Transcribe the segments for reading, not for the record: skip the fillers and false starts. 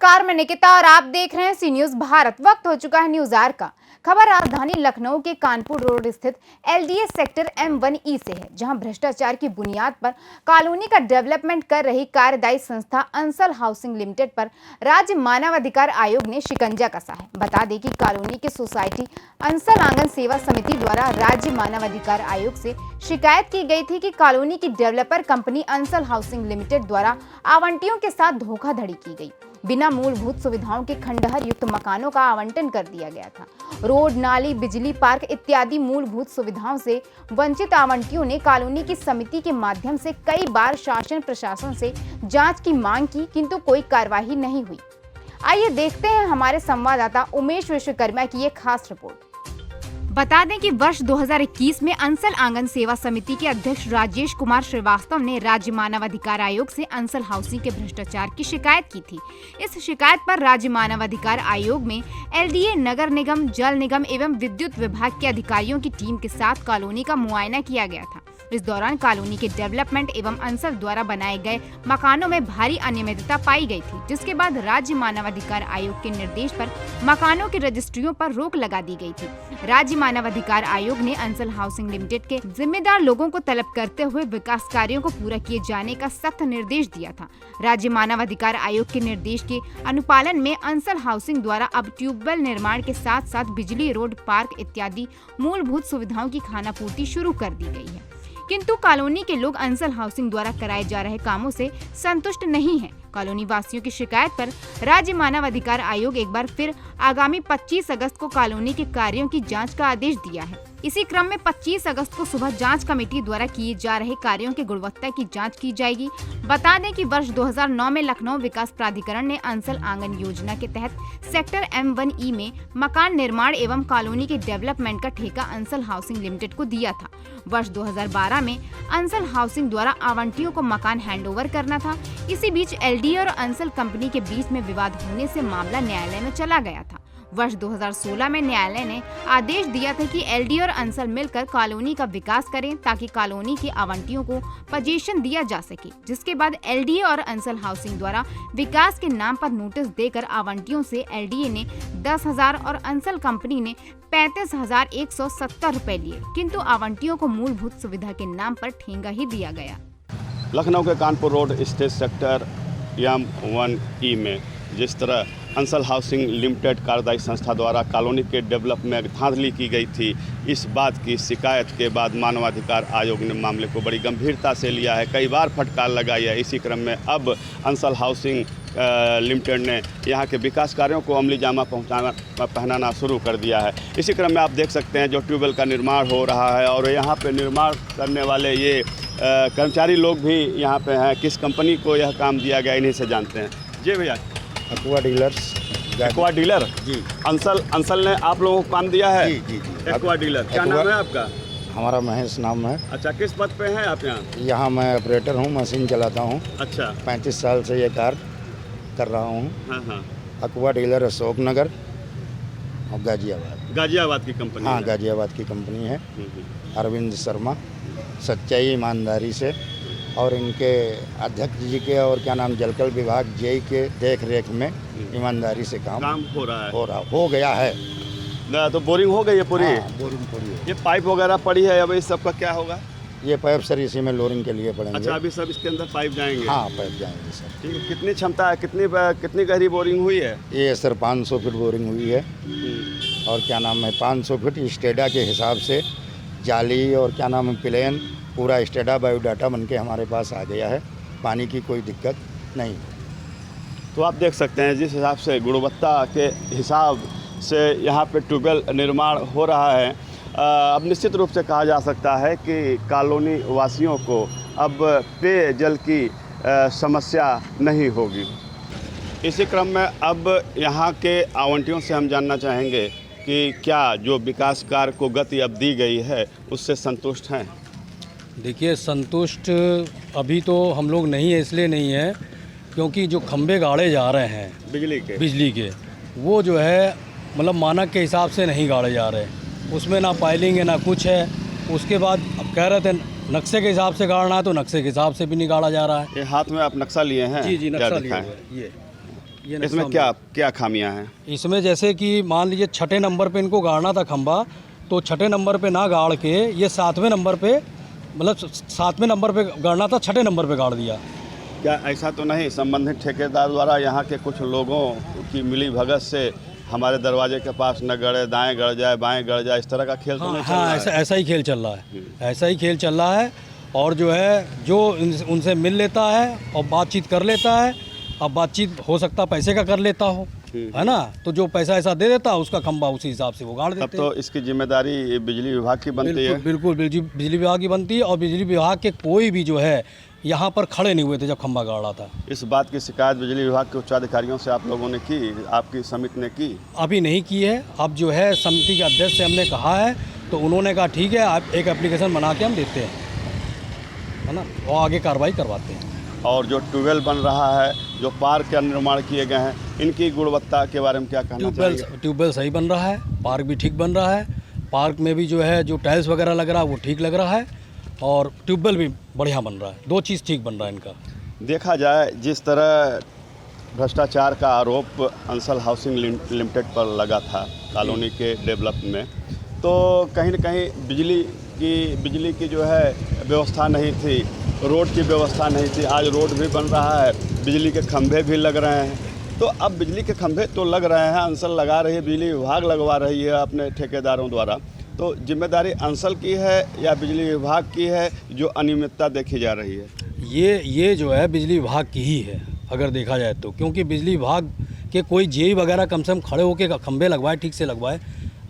नमस्कार, मैं निकिता और आप देख रहे हैं सी न्यूज भारत। वक्त हो चुका है न्यूज आवर का। खबर राजधानी लखनऊ के कानपुर रोड स्थित एलडीए सेक्टर M1E से है, जहां भ्रष्टाचार की बुनियाद पर कॉलोनी का डेवलपमेंट कर रही कार्यदायी संस्था अंसल हाउसिंग लिमिटेड पर राज्य मानवाधिकार आयोग ने शिकंजा कसा है। बता दें कि कॉलोनी की सोसाइटी अंसल आंगन सेवा समिति द्वारा राज्य मानवाधिकार आयोग से शिकायत की गई थी कि कॉलोनी की developer company Ansal housing limited द्वारा आवंटियों के साथ धोखाधड़ी की गई। बिना मूलभूत सुविधाओं के खंडहर युक्त मकानों का आवंटन कर दिया गया था। रोड, नाली, बिजली, पार्क इत्यादि मूलभूत सुविधाओं से वंचित आवंटियों ने कॉलोनी की समिति के माध्यम से कई बार शासन प्रशासन से जांच की मांग की, किंतु कोई कार्यवाही नहीं हुई। आइए देखते हैं हमारे संवाददाता उमेश विश्वकर्मा की एक खास रिपोर्ट। बता दें कि वर्ष 2021 में अंसल आंगन सेवा समिति के अध्यक्ष राजेश कुमार श्रीवास्तव ने राज्य मानवाधिकार आयोग से अंसल हाउसिंग के भ्रष्टाचार की शिकायत की थी। इस शिकायत पर राज्य मानवाधिकार आयोग में एलडीए, नगर निगम, जल निगम एवं विद्युत विभाग के अधिकारियों की टीम के साथ कॉलोनी का मुआयना किया गया था। इस दौरान कॉलोनी के डेवलपमेंट एवं अंसल द्वारा बनाए गए मकानों में भारी अनियमितता पाई गई थी, जिसके बाद राज्य मानवाधिकार आयोग के निर्देश पर मकानों की रजिस्ट्रियों पर रोक लगा दी गई थी। राज्य मानवाधिकार आयोग ने अंसल हाउसिंग लिमिटेड के जिम्मेदार लोगों को तलब करते हुए विकास कार्यों को पूरा किए जाने का सख्त निर्देश दिया था। राज्य मानवाधिकार आयोग के निर्देश के अनुपालन में अंसल हाउसिंग द्वारा अब ट्यूबवेल निर्माण के साथ साथ बिजली, रोड, पार्क इत्यादि मूलभूत सुविधाओं की खानापूर्ति शुरू कर दी गई है, किंतु कॉलोनी के लोग अंसल हाउसिंग द्वारा कराए जा रहे कामों से संतुष्ट नहीं हैं। कॉलोनी वासियों की शिकायत पर राज्य मानवाधिकार आयोग एक बार फिर आगामी 25 अगस्त को कॉलोनी के कार्यों की जांच का आदेश दिया है। इसी क्रम में 25 अगस्त को सुबह जांच कमेटी द्वारा किए जा रहे कार्यों की गुणवत्ता की जांच की जाएगी। बता दें कि वर्ष 2009 में लखनऊ विकास प्राधिकरण ने अंसल आंगन योजना के तहत सेक्टर M1E में मकान निर्माण एवं कॉलोनी के डेवलपमेंट का ठेका अंसल हाउसिंग लिमिटेड को दिया था। वर्ष 2012 में अंसल हाउसिंग द्वारा आवंटियों को मकान हैंडओवर करना था। इसी बीच एलडीए और अंसल कंपनी के बीच में विवाद होने से मामला न्यायालय में चला गया था। वर्ष 2016 में न्यायालय ने आदेश दिया था कि एलडीए और अंसल मिलकर कॉलोनी का विकास करें, ताकि कॉलोनी के आवंटियों को पोजीशन दिया जा सके, जिसके बाद एलडीए और अंसल हाउसिंग द्वारा विकास के नाम पर नोटिस देकर आवंटियों से एलडीए ने 10,000 और अंसल कंपनी ने 35,170 रुपए लिए, किंतु आवंटियों को मूलभूत सुविधा के नाम पर ठेंगा ही दिया गया। लखनऊ के कानपुर रोड स्थित सेक्टर M1E में जिस तरह अंसल हाउसिंग लिमिटेड कार्यदायी संस्था द्वारा कॉलोनी के डेवलप में धांधली की गई थी, इस बात की शिकायत के बाद मानवाधिकार आयोग ने मामले को बड़ी गंभीरता से लिया है, कई बार फटकार लगाई है। इसी क्रम में अब अंसल हाउसिंग लिमिटेड ने यहाँ के विकास कार्यों को अमली जामा पहनाना शुरू कर दिया है। इसी क्रम में आप देख सकते हैं जो ट्यूबवेल का निर्माण हो रहा है और यहाँ पे निर्माण करने वाले ये कर्मचारी लोग भी यहाँ पे हैं। किस कंपनी को यह काम दिया गया इन्हीं से जानते हैं। जी भैया, एक्वा डीलर्स। एक्वा डीलर जी। अंसल ने आप लोगों को काम दिया है? जी जी जी। एक्वा डीलर, क्या नाम है आपका? हमारा महेश नाम है। अच्छा, किस पद पे हैं आप यहाँ? यहाँ मैं ऑपरेटर हूँ, मशीन चलाता हूँ। अच्छा, 35 साल से ये कार्य कर रहा हूँ। हाँ हाँ। एक्वा डीलर अशोक नगर और गाजियाबाद की कंपनी? हाँ, गाजियाबाद की कंपनी है। अरविंद शर्मा सच्चाई ईमानदारी से और इनके अध्यक्ष जी के और क्या नाम जलकल विभाग जेई के देख रेख में ईमानदारी से काम हो रहा है। हो गया है ना, तो बोरिंग हो गई है पूरी? हाँ, बोरिंग पूरी है। ये पाइप वगैरह पड़ी है, अब इस सब का क्या होगा? ये पाइप सर इसी में लोरिंग के लिए पड़ेंगे। अच्छा, अभी सब इसके अंदर पाइप जाएंगे? हाँ, पाइप जाएंगे सर। ठीक है, कितनी क्षमता है, कितनी गहरी बोरिंग हुई है? ये सर 500 फीट बोरिंग हुई है और क्या नाम है 500 फीट स्टेडा के हिसाब से जाली और क्या नाम है प्लेन पूरा स्टेडा बायोडाटा बनके हमारे पास आ गया है। पानी की कोई दिक्कत नहीं। तो आप देख सकते हैं जिस हिसाब से गुणवत्ता के हिसाब से यहाँ पे ट्यूबवेल निर्माण हो रहा है, अब निश्चित रूप से कहा जा सकता है कि कॉलोनी वासियों को अब पेयजल की समस्या नहीं होगी। इसी क्रम में अब यहाँ के आवंटियों से हम जानना चाहेंगे कि क्या जो विकास कार्य को गति अब दी गई है उससे संतुष्ट हैं? देखिए, संतुष्ट अभी तो हम लोग नहीं है, इसलिए नहीं है क्योंकि जो खंभे गाड़े जा रहे हैं बिजली के वो जो है मतलब मानक के हिसाब से नहीं गाड़े जा रहे, उसमें ना पाइलिंग है ना कुछ है। उसके बाद अब कह रहे थे नक्शे के हिसाब से गाड़ना है, तो नक्शे के हिसाब से भी नहीं गाड़ा जा रहा है। ये हाथ में आप नक्शा लिए हैं? जी जी, नक्शा लिए। ये ये नक्शा इसमें में। क्या क्या खामियां हैं? इसमें जैसे कि मान लीजिए 6ठे नंबर पे इनको गाड़ना था खंबा, तो 6ठे नंबर पे ना गाड़ के ये 7वें नंबर पे, मतलब 7वें नंबर पे गाड़ना था, 6ठे नंबर पे गाड़ दिया। क्या ऐसा तो नहीं संबंधित ठेकेदार द्वारा यहाँ के कुछ लोगों की मिली भगत से हमारे दरवाजे के पास न गड़े, दाएं गड़ जाए, बाएं गड़ जाए, इस तरह का खेल तो हाँ नहीं चल हाँ, रहा ऐसा है? ऐसा ही खेल चल रहा है, ऐसा ही खेल चल रहा है। और जो है जो उनसे मिल लेता है और बातचीत कर लेता है, अब बातचीत हो सकता पैसे का कर लेता हो, है ना, तो जो पैसा ऐसा दे देता है उसका खंबा उसी हिसाब से वो गाड़ तब देते तो हैं। इसकी जिम्मेदारी बिजली विभाग की बनती है। बिल्कुल बिजली विभाग की बनती है, और बिजली विभाग के कोई भी जो है यहाँ पर खड़े नहीं हुए थे जब खंबा गाड़ा था। इस बात की शिकायत बिजली विभाग के उच्चाधिकारियों से आप लोगों ने की, आपकी समिति ने की? अभी नहीं की है, अब जो है समिति के अध्यक्ष से हमने कहा है, तो उन्होंने कहा ठीक है, आप एक एप्लीकेशन बना के हम देते हैं, है ना, और आगे कार्रवाई करवाते हैं। और जो ट्यूबवेल बन रहा है, जो पार्क का निर्माण किए गए हैं, इनकी गुणवत्ता के बारे में क्या कहना चाहिए? ट्यूबवेल सही बन रहा है, पार्क भी ठीक बन रहा है, पार्क में भी जो है जो टाइल्स वगैरह लग रहा है वो ठीक लग रहा है, और ट्यूबवेल भी बढ़िया बन रहा है, दो चीज़ ठीक बन रहा है इनका। देखा जाए जिस तरह भ्रष्टाचार का आरोप अंसल हाउसिंग लिमिटेड पर लगा था कॉलोनी के डेवलप में, तो कहीं न कहीं बिजली की जो है व्यवस्था नहीं थी, रोड की व्यवस्था नहीं थी। आज रोड भी बन रहा है, बिजली के खंभे भी लग रहे हैं। तो अब बिजली के खंभे तो लग रहे हैं, अंसल लगा रही है, बिजली विभाग लगवा रही है अपने ठेकेदारों द्वारा, तो जिम्मेदारी अंसल की है या बिजली विभाग की है जो अनियमितता देखी जा रही है? ये जो है बिजली विभाग की ही है अगर देखा जाए तो, क्योंकि बिजली विभाग के कोई जेई वगैरह कम से कम खड़े होकर खंभे लगवाए, ठीक से लगवाए।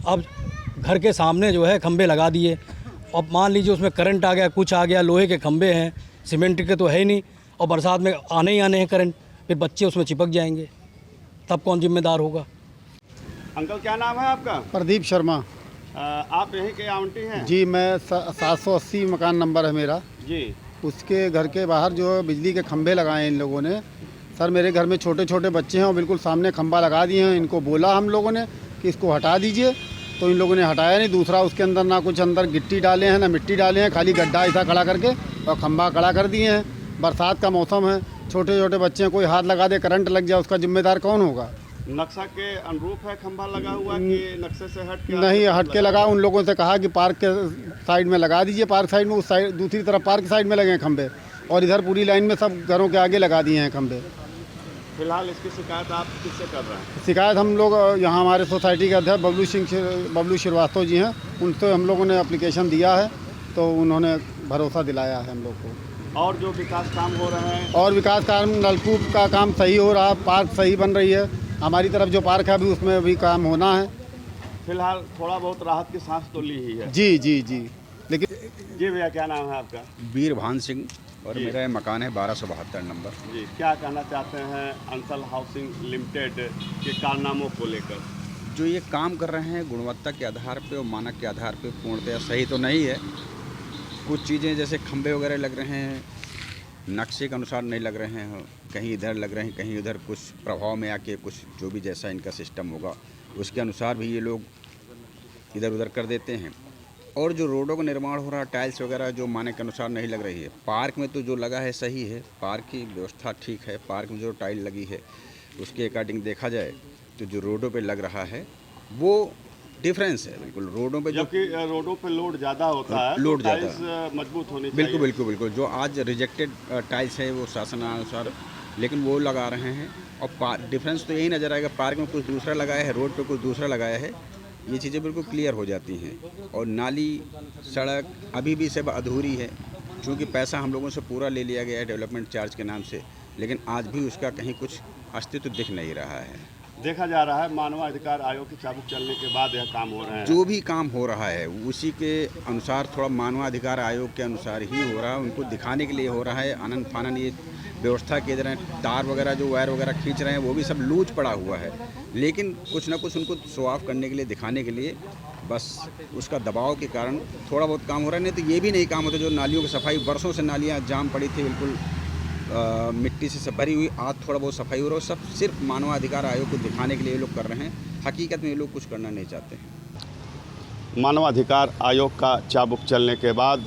अब घर के सामने जो है खंभे लगा दिए, अब मान लीजिए उसमें करंट आ गया, कुछ आ गया, लोहे के खंभे हैं, सीमेंट के तो है ही नहीं, और बरसात में आने ही आने हैं करंट, फिर बच्चे उसमें चिपक जाएंगे, तब कौन जिम्मेदार होगा? अंकल क्या नाम है आपका? प्रदीप शर्मा आप यहीं के आउंटी हैं? जी, मैं 780 मकान नंबर है मेरा। जी। उसके घर के बाहर जो है बिजली के खंभे लगाए हैं इन लोगों ने। सर मेरे घर में छोटे छोटे बच्चे हैं और बिल्कुल सामने खंभा लगा दिए हैं। इनको बोला हम लोगों ने कि इसको हटा दीजिए, तो इन लोगों ने हटाया नहीं। दूसरा उसके अंदर ना कुछ अंदर गिट्टी डाले हैं ना मिट्टी डाले हैं, खाली गड्ढा ऐसा खड़ा करके और खंभा खड़ा कर दिए हैं। बरसात का मौसम है, छोटे छोटे बच्चे हैं, कोई हाथ लगा दे करंट लग जाए, उसका जिम्मेदार कौन होगा? नक्शा के अनुरूप है खंभा लगा हुआ कि नक्शे से हट के? नहीं, हट के लगा। उन लोगों से कहा कि पार्क के साइड में लगा दीजिए, पार्क साइड में, उस साइड दूसरी तरफ पार्क साइड में लगे हैं खंभे, और इधर पूरी लाइन में सब घरों के आगे लगा दिए हैं खंभे। फिलहाल इसकी शिकायत आप किससे कर रहे हैं? शिकायत हम लोग यहाँ हमारे सोसाइटी के अध्यक्ष बबलू श्रीवास्तव जी हैं, उनसे हम लोगों ने एप्लीकेशन दिया है, तो उन्होंने भरोसा दिलाया है हम लोग को। और जो विकास काम हो रहे हैं? और विकास काम, नलकूप का काम सही हो रहा है, पार्क सही बन रही है। हमारी तरफ जो पार्क है अभी उसमें भी काम होना है। फिलहाल थोड़ा बहुत राहत की सांस तो ली ही है। जी जी जी। लेकिन जी भैया क्या नाम है आपका? वीरभान सिंह, और जी। मेरा मकान है 1272 नंबर। जी, क्या कहना चाहते हैं अंसल हाउसिंग लिमिटेड के कारनामों को लेकर? जो ये काम कर रहे हैं गुणवत्ता के आधार पे और मानक के आधार पे पूर्णतया सही तो नहीं है। कुछ चीज़ें जैसे खंभे वगैरह लग रहे हैं, नक्शे के अनुसार नहीं लग रहे हैं, कहीं इधर लग रहे हैं, कहीं उधर, कुछ प्रभाव में आके कुछ जो भी जैसा इनका सिस्टम होगा उसके अनुसार भी ये लोग इधर उधर कर देते हैं। और जो रोडों का निर्माण हो रहा है, टाइल्स वगैरह जो मानक के अनुसार नहीं लग रही है। पार्क में तो जो लगा है सही है, पार्क की व्यवस्था ठीक है, पार्क में जो टाइल लगी है उसके अकॉर्डिंग देखा जाए तो जो रोडों पे लग रहा है वो डिफरेंस है बिल्कुल। रोडों पे जबकि रोडों पे लोड ज़्यादा होता है, लोड तो ज़्यादा टाइल्स मजबूत होनी चाहिए। बिल्कुल बिल्कुल बिल्कुल। जो आज रिजेक्टेड टाइल्स है वो शासनानुसार, लेकिन वो लगा रहे हैं। और डिफरेंस तो यही नज़र आएगा, पार्क में कुछ दूसरा लगाया है, रोड पे कुछ दूसरा लगाया है, ये चीज़ें बिल्कुल क्लियर हो जाती हैं। और नाली, सड़क अभी भी सब अधूरी है, क्योंकि पैसा हम लोगों से पूरा ले लिया गया है डेवलपमेंट चार्ज के नाम से, लेकिन आज भी उसका कहीं कुछ अस्तित्व दिख नहीं रहा है। देखा जा रहा है मानवाधिकार आयोग की चाबुक चलने के बाद यह काम हो रहे हैं। जो भी काम हो रहा है उसी के अनुसार, थोड़ा मानवाधिकार आयोग के अनुसार ही हो रहा है, उनको दिखाने के लिए हो रहा है। आनंद फानन ये व्यवस्था के तरह तार वगैरह जो वायर वगैरह खींच रहे हैं वो भी सब लूज पड़ा हुआ है, लेकिन कुछ ना कुछ उनको शो ऑफ करने के लिए, दिखाने के लिए, बस उसका दबाव के कारण थोड़ा बहुत काम हो रहा है। नहीं तो ये भी नहीं काम होता। जो नालियों की सफाई, वर्षों से नालियाँ जाम पड़ी थी, बिल्कुल मिट्टी से भरी हुई, आज थोड़ा बहुत सफाई हो रहा है। सब सिर्फ मानवाधिकार आयोग को दिखाने के लिए ये लोग कर रहे हैं, हकीकत में ये लोग कुछ करना नहीं चाहते हैं। मानवाधिकार आयोग का चाबुक चलने के बाद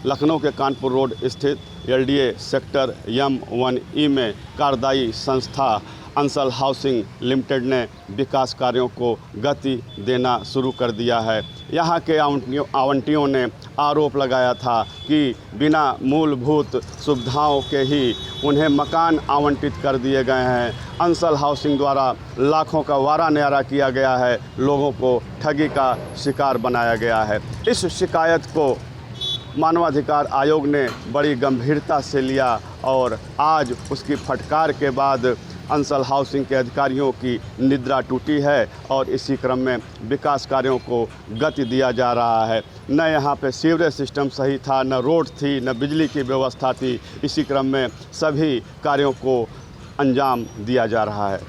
लखनऊ के कानपुर रोड स्थित एलडीए सेक्टर M1E में कार्यदायी संस्था अंसल हाउसिंग लिमिटेड ने विकास कार्यों को गति देना शुरू कर दिया है। यहाँ के आवंटियों ने आरोप लगाया था कि बिना मूलभूत सुविधाओं के ही उन्हें मकान आवंटित कर दिए गए हैं। अंसल हाउसिंग द्वारा लाखों का वारा न्यारा किया गया है, लोगों को ठगी का शिकार बनाया गया है। इस शिकायत को मानवाधिकार आयोग ने बड़ी गंभीरता से लिया और आज उसकी फटकार के बाद अंसल हाउसिंग के अधिकारियों की निद्रा टूटी है और इसी क्रम में विकास कार्यों को गति दिया जा रहा है। न यहाँ पे सीवरेज सिस्टम सही था, न रोड थी, न बिजली की व्यवस्था थी। इसी क्रम में सभी कार्यों को अंजाम दिया जा रहा है।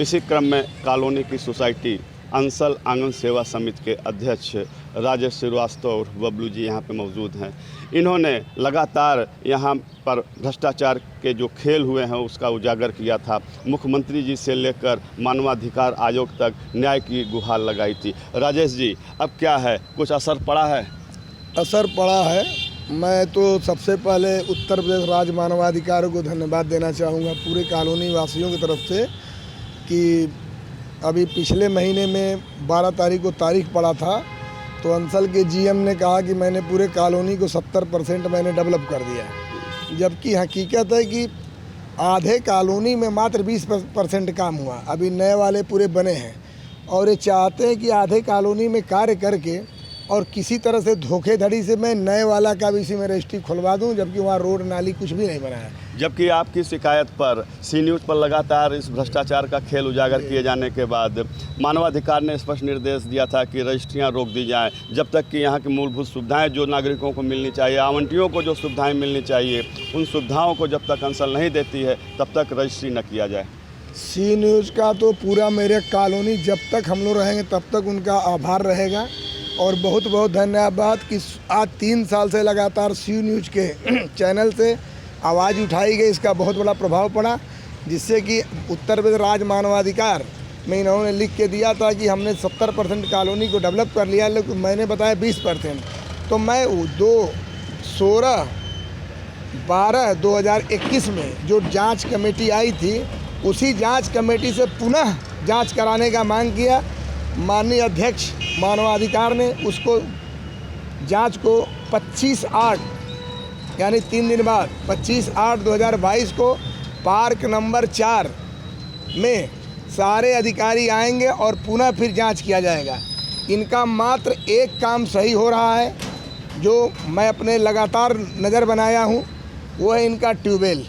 इसी क्रम में कॉलोनी की सोसाइटी अंसल आंगन सेवा समिति के अध्यक्ष राजेश श्रीवास्तव और बबलू जी यहाँ पे मौजूद हैं। इन्होंने लगातार यहाँ पर भ्रष्टाचार के जो खेल हुए हैं उसका उजागर किया था। मुख्यमंत्री जी से लेकर मानवाधिकार आयोग तक न्याय की गुहार लगाई थी। राजेश जी, अब क्या है, कुछ असर पड़ा है? असर पड़ा है। मैं तो सबसे पहले उत्तर प्रदेश राज्य मानवाधिकार को धन्यवाद देना चाहूँगा पूरे कॉलोनी वासियों की तरफ से कि अभी पिछले महीने में 12 तारीख को तारीख पड़ा था तो अंसल के जीएम ने कहा कि मैंने पूरे कॉलोनी को 70% मैंने डेवलप कर दिया है, जबकि हकीकत है कि आधे कॉलोनी में मात्र 20% काम हुआ। अभी नए वाले पूरे बने हैं और ये चाहते हैं कि आधे कॉलोनी में कार्य करके और किसी तरह से धोखेधड़ी से मैं नए वाला का भी इसी में रजिस्ट्री खुलवा दूं, जबकि वहाँ रोड नाली कुछ भी नहीं बना है। जबकि आपकी शिकायत पर सी न्यूज़ पर लगातार इस भ्रष्टाचार का खेल उजागर किए जाने के बाद मानवाधिकार ने स्पष्ट निर्देश दिया था कि रजिस्ट्रियां रोक दी जाएं जब तक कि यहाँ की मूलभूत सुविधाएं जो नागरिकों को मिलनी चाहिए, आवंटियों को जो सुविधाएं मिलनी चाहिए, उन सुविधाओं को जब तक अंसल नहीं देती है तब तक रजिस्ट्री न किया जाए। सी न्यूज़ का तो पूरा मेरे कॉलोनी जब तक हम लोग रहेंगे तब तक उनका आभार रहेगा और बहुत बहुत धन्यवाद कि आज 3 साल से लगातार सी न्यूज़ के चैनल से आवाज़ उठाई गई। इसका बहुत बड़ा प्रभाव पड़ा, जिससे कि उत्तर प्रदेश राज्य मानवाधिकार में इन्होंने लिख के दिया था कि हमने 70% कॉलोनी को डेवलप कर लिया, लेकिन मैंने बताया 20%। तो मैं 16/12/2021 में जो जांच कमेटी आई थी उसी जांच कमेटी से पुनः जांच कराने का मांग किया। माननीय अध्यक्ष मानवाधिकार ने उसको जांच को 25/8 यानी 3 दिन बाद 25/8/2022 को पार्क नंबर 4 में सारे अधिकारी आएंगे और पुनः फिर जांच किया जाएगा। इनका मात्र एक काम सही हो रहा है जो मैं अपने लगातार नज़र बनाया हूँ, वो है इनका ट्यूबवेल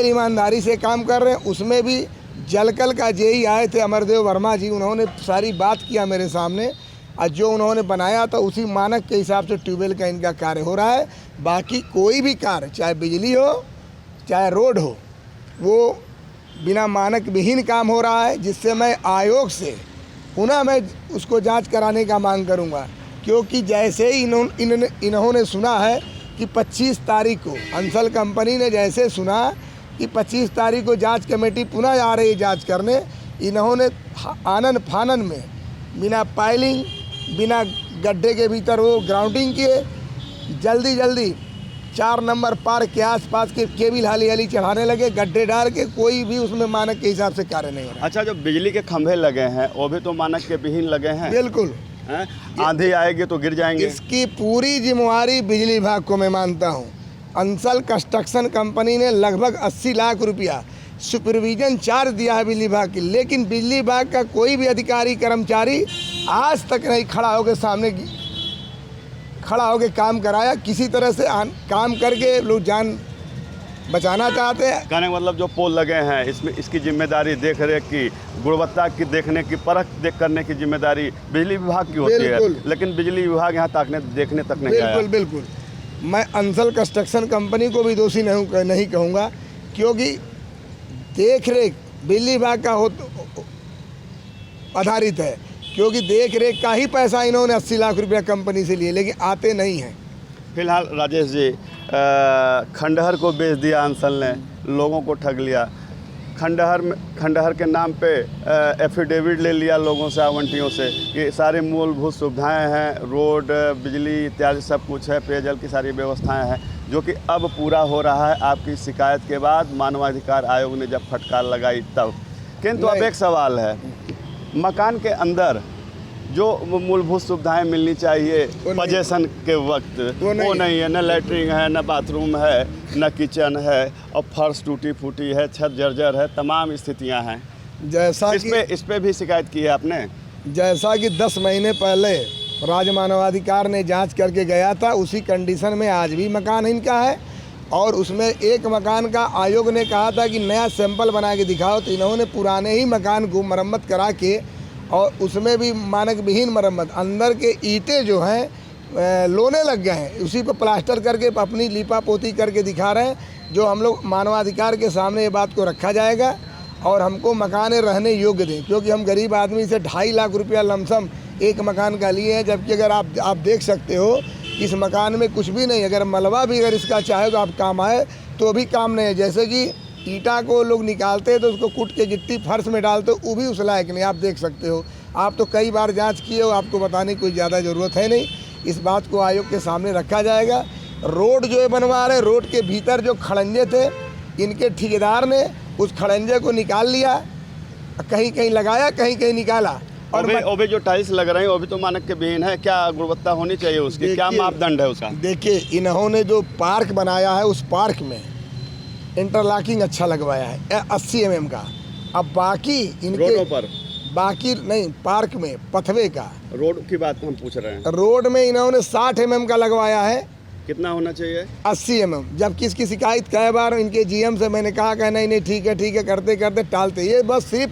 ईमानदारी से काम कर रहे हैं। उसमें भी जलकल का जेई आए थे अमरदेव वर्मा जी, उन्होंने सारी बात किया मेरे सामने और जो उन्होंने बनाया था उसी मानक के हिसाब से ट्यूबवेल का इनका कार्य हो रहा है। बाकी कोई भी कार्य, चाहे बिजली हो चाहे रोड हो, वो बिना मानक विहीन काम हो रहा है, जिससे मैं आयोग से पुनः मैं उसको जांच कराने का मांग करूंगा। क्योंकि जैसे ही इन्होंने सुना है कि 25 तारीख को अंसल कंपनी ने जैसे सुना कि 25 तारीख को जांच कमेटी पुनः आ रही है जांच करने, इन्होंने आनन फानन में बिना पाइलिंग, बिना गड्ढे के भीतर वो ग्राउंडिंग किए, जल्दी 4 नंबर पार्क के आसपास के केबिल हाली चढ़ाने लगे, गड्ढे डाल के। कोई भी उसमें मानक के हिसाब से कार्य नहीं हो रहा। अच्छा, जो बिजली के खंभे लगे हैं वो भी तो मानक के विहीन लगे हैं। बिल्कुल, आंधी आएगी तो गिर जाएंगे। इसकी पूरी जिम्मेवारी बिजली विभाग को मैं मानता हूँ। अंसल कंस्ट्रक्शन कंपनी ने लगभग 80 लाख रुपया सुपरविजन चार्ज दिया है बिजली विभाग की, लेकिन बिजली विभाग का कोई भी अधिकारी कर्मचारी आज तक नहीं खड़ा होकर सामने खड़ा होकर काम कराया। किसी तरह से काम करके लोग जान बचाना चाहते हैं। कहने का मतलब जो पोल लगे हैं इसमें इसकी जिम्मेदारी देख रेख की, गुणवत्ता की देखने की, परख देख करने की जिम्मेदारी बिजली विभाग की होती है, लेकिन बिजली विभाग यहाँ देखने तक नहीं आया। बिल्कुल। मैं अंसल कंस्ट्रक्शन कंपनी को भी दोषी नहीं कहूँगा, क्योंकि देख रेख बिजली विभाग का आधारित है, क्योंकि देख रेख का ही पैसा इन्होंने 80 लाख रुपया कंपनी से लिए, लेकिन आते नहीं हैं। फिलहाल राजेश जी, खंडहर को बेच दिया अंसल ने, लोगों को ठग लिया। खंडहर के नाम पे एफिडेविट ले लिया लोगों से, आवंटियों से कि सारी मूलभूत सुविधाएं हैं, रोड, बिजली इत्यादि सब कुछ है, पेयजल की सारी व्यवस्थाएं हैं, जो कि अब पूरा हो रहा है आपकी शिकायत के बाद, मानवाधिकार आयोग ने जब फटकार लगाई तब। किंतु अब एक सवाल है, मकान के अंदर जो मूलभूत सुविधाएं मिलनी चाहिए पजेशन के वक्त वो नहीं है, न लैट्रिन है, न बाथरूम है, न किचन है, और फर्श टूटी फूटी है, छत जर्जर है, तमाम स्थितियां हैं। जैसा इस पे भी शिकायत की है आपने? जैसा कि 10 महीने पहले राज्य मानवाधिकार ने जांच करके गया था, उसी कंडीशन में आज भी मकान इनका है। और उसमें एक मकान का आयोग ने कहा था कि नया सैंपल बना के दिखाओ, तो इन्होंने पुराने ही मकान को मरम्मत करा के, और उसमें भी मानक विहीन मरम्मत, अंदर के ईंटें जो हैं लोने लग गए हैं, उसी पर प्लास्टर करके अपनी लीपा पोती करके दिखा रहे हैं। जो हम लोग मानवाधिकार के सामने ये बात को रखा जाएगा और हमको मकान रहने योग्य दें, क्योंकि हम गरीब आदमी से 2.5 लाख रुपया लमसम एक मकान का लिए हैं। जबकि अगर आप देख सकते हो इस मकान में कुछ भी नहीं, अगर मलबा भी अगर इसका चाहे तो आप काम आए तो भी काम नहीं है। जैसे कि ईंटा को लोग निकालते हैं तो उसको कूट के गिट्टी फर्श में डालते हो, वो भी उस लायक नहीं। आप देख सकते हो, आप तो कई बार जांच किए हो, आपको बताने की कोई ज़्यादा ज़रूरत है नहीं। इस बात को आयोग के सामने रखा जाएगा। रोड जो है बनवा रहे, रोड के भीतर जो खड़ंजे थे, इनके ठेकेदार ने उस खड़ंजे को निकाल लिया, कहीं कहीं लगाया, कहीं कहीं निकाला। और वो भी जो टाइल्स लग रहे हैं वो भी तो मानक के विहीन है। क्या गुणवत्ता होनी चाहिए उसकी, क्या मापदंड है उसका? देखिए, इन्होंने जो पार्क बनाया है उस पार्क में इंटरलॉकिंग अच्छा लगवाया है 80 mm का। अब बाकी इनके रोडों पर बाकी नहीं, पार्क में पथवे का, रोड की बात हम पूछ रहे हैं। रोड में इन्होंने 60 mm का लगवाया है। कितना होना चाहिए? 80 mm। जबकि इसकी शिकायत कई बार इनके GM से मैंने कहा कि नहीं ठीक है करते करते टालते। ये बस सिर्फ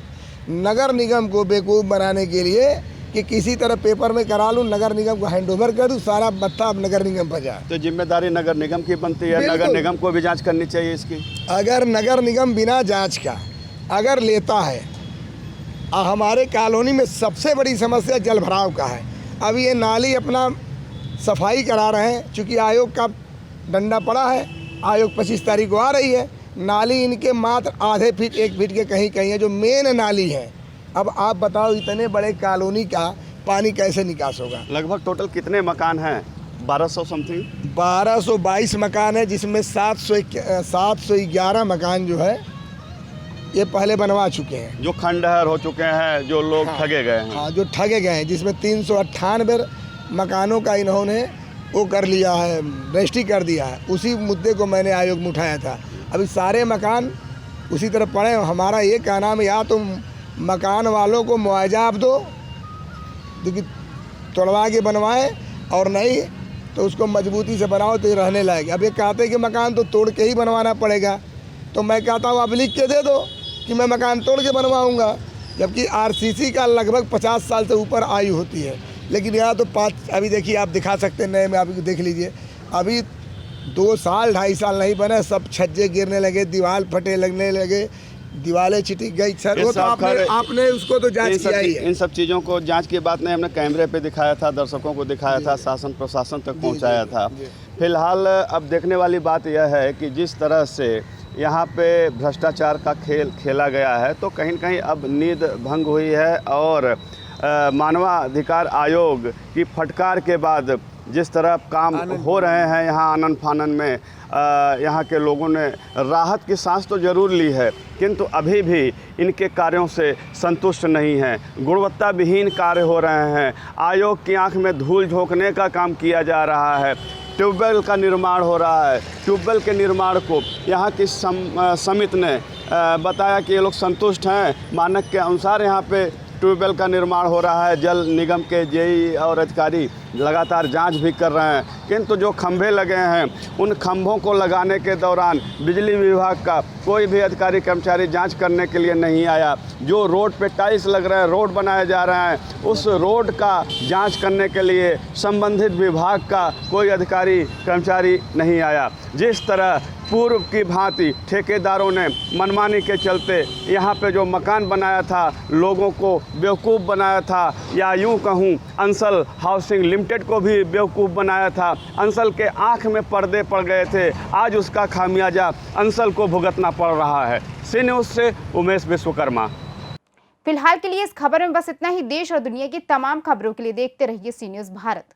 नगर निगम को बेवकूफ़ बनाने के लिए कि किसी तरह पेपर में करा लूँ, नगर निगम को हैंड ओवर कर दूँ, सारा बत्ता अब नगर निगम पर जाए। तो जिम्मेदारी नगर निगम की बनती है, नगर निगम को भी जांच करनी चाहिए इसकी। अगर नगर निगम बिना जांच का अगर लेता है, हमारे कॉलोनी में सबसे बड़ी समस्या जल भराव का है। अभी ये नाली अपना सफाई करा रहे हैं, चूँकि आयोग का डंडा पड़ा है, आयोग 25 तारीख को आ रही है। नाली इनके मात्र आधे फीट 1 फीट के कहीं कहीं है, जो मेन नाली है। अब आप बताओ, इतने बड़े कॉलोनी का पानी कैसे निकास होगा? लगभग टोटल कितने मकान हैं? 1200 समथिंग, 1222 मकान है, जिसमें 711 मकान जो है ये पहले बनवा चुके हैं, जो खंडहर हो चुके हैं, जो लोग ठगे गए हैं। हाँ, जो ठगे गए हैं, जिसमें 398 मकानों का इन्होंने वो कर लिया है, रजिस्ट्री कर दिया है। उसी मुद्दे को मैंने आयोग में उठाया था। अभी सारे मकान उसी तरह पड़े। हमारा ये कहना है, या तो मकान वालों को मुआवजा आप दो, देखिए तोड़वा के बनवाएं, और नहीं तो उसको मजबूती से बनाओ तो ये रहने लायक। अब ये कहते हैं कि मकान तो तोड़ के ही बनवाना पड़ेगा, तो मैं कहता हूँ आप लिख के दे दो कि मैं मकान तोड़ के बनवाऊँगा। जबकि RCC का लगभग 50 साल से ऊपर आयु होती है, लेकिन यहाँ तो 5, अभी देखिए आप दिखा सकते हैं नए में, आप देख लीजिए, अभी 2 साल 2.5 साल नहीं बने, सब छज्जे गिरने लगे, दीवार फटे लगने लगे, दीवारें चिटिक गई। सर वो तो आपने उसको तो जांच किया ही है। इन सब चीज़ों को जांच की बात नहीं, हमने कैमरे पे दिखाया था, दर्शकों को दिखाया था, शासन प्रशासन तक पहुंचाया था। फिलहाल अब देखने वाली बात यह है कि जिस तरह से यहाँ पे भ्रष्टाचार का खेल खेला गया है, तो कहीं न कहीं अब नींद भंग हुई है। और मानवाधिकार आयोग की फटकार के बाद जिस तरह काम हो रहे हैं यहाँ आनन फानन में, यहाँ के लोगों ने राहत की सांस तो ज़रूर ली है, किंतु अभी भी इनके कार्यों से संतुष्ट नहीं हैं। गुणवत्ता विहीन कार्य हो रहे हैं। आयोग की आंख में धूल झोंकने का काम किया जा रहा है। ट्यूबवेल का निर्माण हो रहा है। ट्यूबवेल के निर्माण को यहाँ की समिति ने बताया कि ये लोग संतुष्ट हैं, मानक के अनुसार यहाँ पे ट्यूबवेल का निर्माण हो रहा है। जल निगम के जेई और अधिकारी लगातार जांच भी कर रहे हैं, किंतु जो खंभे लगे हैं उन खंभों को लगाने के दौरान बिजली विभाग का कोई भी अधिकारी कर्मचारी जांच करने के लिए नहीं आया। जो रोड पे टाइल्स लग रहे हैं, रोड बनाए जा रहे हैं, उस रोड का जांच करने के लिए संबंधित विभाग का कोई अधिकारी कर्मचारी नहीं आया। जिस तरह पूर्व की भांति ठेकेदारों ने मनमानी के चलते यहाँ पे जो मकान बनाया था, लोगों को बेवकूफ़ बनाया था, या यूँ कहूँ अंसल हाउसिंग लिमिटेड लिमिटेड को भी बेवकूफ़ बनाया था। अंसल के आंख में पर्दे पड़ गए थे। आज उसका खामियाजा अंसल को भुगतना पड़ रहा है। सी न्यूज़ से उमेश विश्वकर्मा। फिलहाल के लिए इस खबर में बस इतना ही। देश और दुनिया की तमाम खबरों के लिए देखते रहिए सी न्यूज़ भारत।